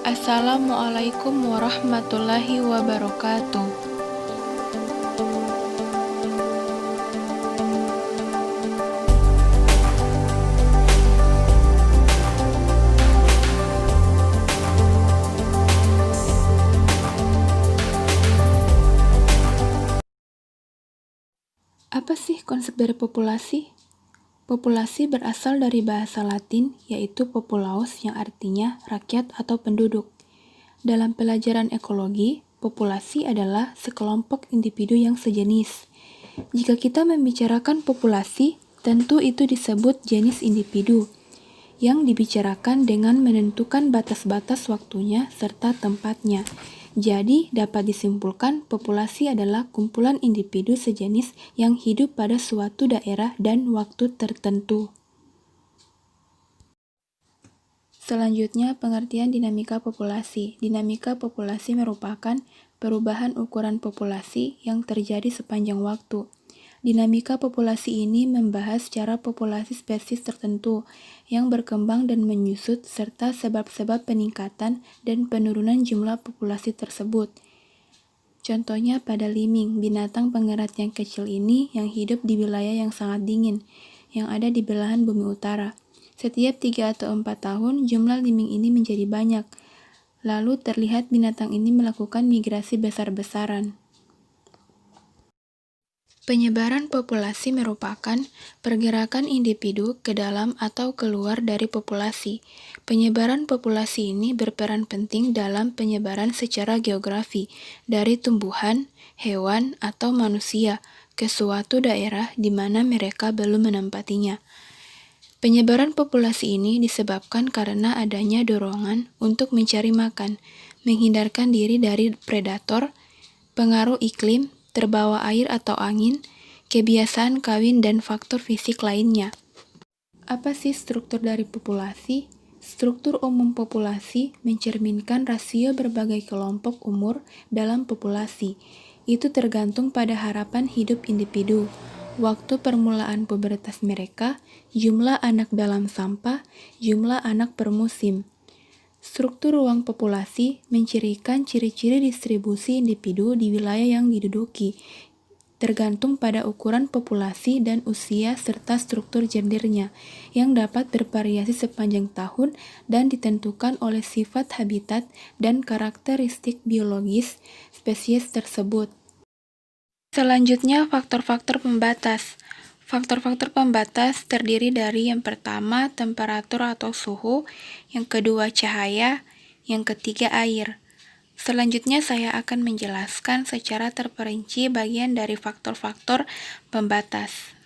Assalamualaikum warahmatullahi wabarakatuh. Apa sih konsep dari populasi? Populasi berasal dari bahasa Latin, yaitu populaos yang artinya rakyat atau penduduk. Dalam pelajaran ekologi, populasi adalah sekelompok individu yang sejenis. Jika kita membicarakan populasi, tentu itu disebut jenis individu, yang dibicarakan dengan menentukan batas-batas waktunya serta tempatnya. Jadi, dapat disimpulkan populasi adalah kumpulan individu sejenis yang hidup pada suatu daerah dan waktu tertentu. Selanjutnya, pengertian dinamika populasi. Dinamika populasi merupakan perubahan ukuran populasi yang terjadi sepanjang waktu. Dinamika populasi ini membahas cara populasi spesies tertentu yang berkembang dan menyusut serta sebab-sebab peningkatan dan penurunan jumlah populasi tersebut. Contohnya pada liming, binatang pengerat yang kecil ini yang hidup di wilayah yang sangat dingin, yang ada di belahan bumi utara. Setiap 3 atau 4 tahun, jumlah liming ini menjadi banyak. Lalu terlihat binatang ini melakukan migrasi besar-besaran. Penyebaran populasi merupakan pergerakan individu ke dalam atau keluar dari populasi. Penyebaran populasi ini berperan penting dalam penyebaran secara geografi dari tumbuhan, hewan, atau manusia ke suatu daerah di mana mereka belum menempatinya. Penyebaran populasi ini disebabkan karena adanya dorongan untuk mencari makan, menghindarkan diri dari predator, pengaruh iklim, terbawa air atau angin, kebiasaan kawin, dan faktor fisik lainnya. Apa sih struktur dari populasi? Struktur umum populasi mencerminkan rasio berbagai kelompok umur dalam populasi. Itu tergantung pada harapan hidup individu, waktu permulaan pubertas mereka, jumlah anak dalam sampah, jumlah anak per musim. Struktur ruang populasi mencirikan ciri-ciri distribusi individu di wilayah yang diduduki, tergantung pada ukuran populasi dan usia serta struktur gendernya, yang dapat bervariasi sepanjang tahun dan ditentukan oleh sifat habitat dan karakteristik biologis spesies tersebut. Selanjutnya, faktor-faktor pembatas. Faktor-faktor pembatas terdiri dari yang pertama, temperatur atau suhu, yang kedua, cahaya, yang ketiga, air. Selanjutnya saya akan menjelaskan secara terperinci bagian dari faktor-faktor pembatas.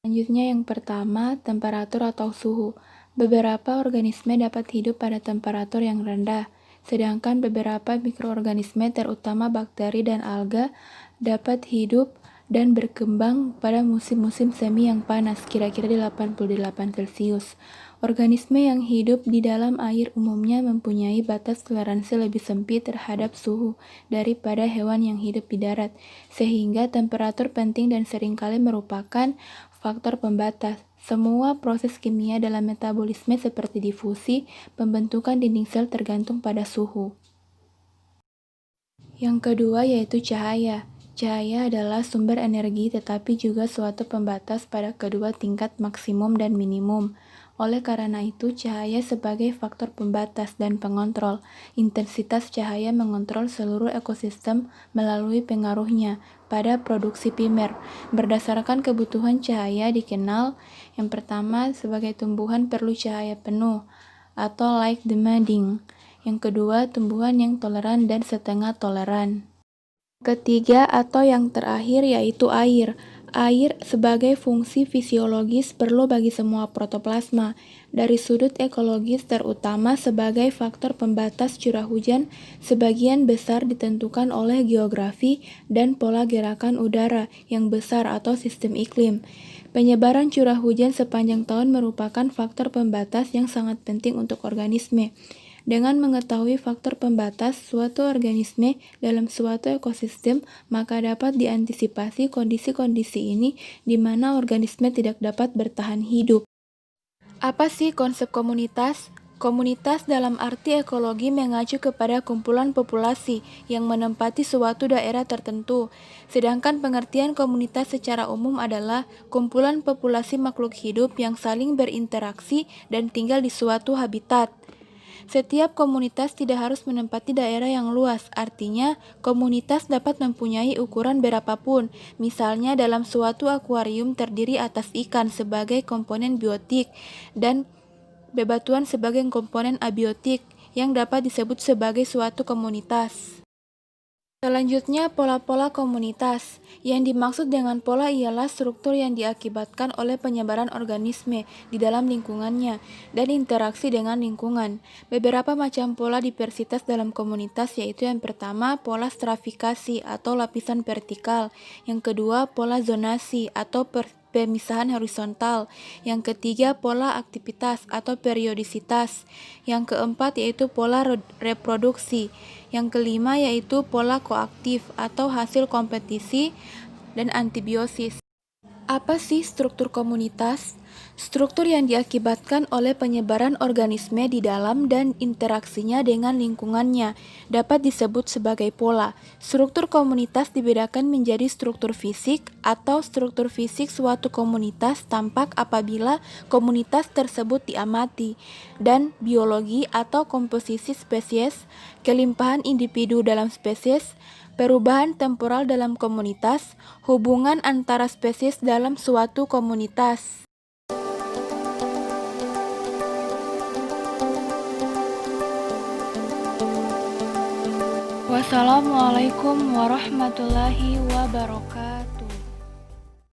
Selanjutnya yang pertama, temperatur atau suhu. Beberapa organisme dapat hidup pada temperatur yang rendah, sedangkan beberapa mikroorganisme terutama bakteri dan alga dapat hidup dan berkembang pada musim-musim semi yang panas, kira-kira di 88 Celcius. Organisme yang hidup di dalam air umumnya mempunyai batas toleransi lebih sempit terhadap suhu daripada hewan yang hidup di darat, sehingga temperatur penting dan seringkali merupakan faktor pembatas. Semua proses kimia dalam metabolisme seperti difusi, pembentukan dinding sel tergantung pada suhu. Yang kedua yaitu cahaya. Cahaya adalah sumber energi tetapi juga suatu pembatas pada kedua tingkat maksimum dan minimum. Oleh karena itu, cahaya sebagai faktor pembatas dan pengontrol. Intensitas cahaya mengontrol seluruh ekosistem melalui pengaruhnya pada produksi primer. Berdasarkan kebutuhan cahaya dikenal yang pertama sebagai tumbuhan perlu cahaya penuh atau light demanding. Yang kedua, tumbuhan yang toleran dan setengah toleran. Ketiga atau yang terakhir yaitu air. Air sebagai fungsi fisiologis perlu bagi semua protoplasma. Dari sudut ekologis terutama sebagai faktor pembatas curah hujan, sebagian besar ditentukan oleh geografi dan pola gerakan udara yang besar atau sistem iklim. Penyebaran curah hujan sepanjang tahun merupakan faktor pembatas yang sangat penting untuk organisme. Dengan mengetahui faktor pembatas suatu organisme dalam suatu ekosistem, maka dapat diantisipasi kondisi-kondisi ini di mana organisme tidak dapat bertahan hidup. Apa sih konsep komunitas? Komunitas dalam arti ekologi mengacu kepada kumpulan populasi yang menempati suatu daerah tertentu, sedangkan pengertian komunitas secara umum adalah kumpulan populasi makhluk hidup yang saling berinteraksi dan tinggal di suatu habitat. Setiap komunitas tidak harus menempati daerah yang luas, artinya komunitas dapat mempunyai ukuran berapapun. Misalnya dalam suatu akuarium terdiri atas ikan sebagai komponen biotik dan bebatuan sebagai komponen abiotik yang dapat disebut sebagai suatu komunitas. Selanjutnya, pola-pola komunitas. Yang dimaksud dengan pola ialah struktur yang diakibatkan oleh penyebaran organisme di dalam lingkungannya dan interaksi dengan lingkungan. Beberapa macam pola diversitas dalam komunitas yaitu yang pertama, pola stratifikasi atau lapisan vertikal. Yang kedua, pola zonasi atau pemisahan horizontal. Yang ketiga, pola aktivitas atau periodisitas. Yang keempat yaitu pola reproduksi. Yang kelima yaitu pola koaktif atau hasil kompetisi dan antibiosis. Apa sih struktur komunitas? Struktur yang diakibatkan oleh penyebaran organisme di dalam dan interaksinya dengan lingkungannya dapat disebut sebagai pola. Struktur komunitas dibedakan menjadi struktur fisik atau struktur fisik suatu komunitas tampak apabila komunitas tersebut diamati, dan biologi atau komposisi spesies, kelimpahan individu dalam spesies, perubahan temporal dalam komunitas, hubungan antara spesies dalam suatu komunitas. Wassalamualaikum warahmatullahi wabarakatuh.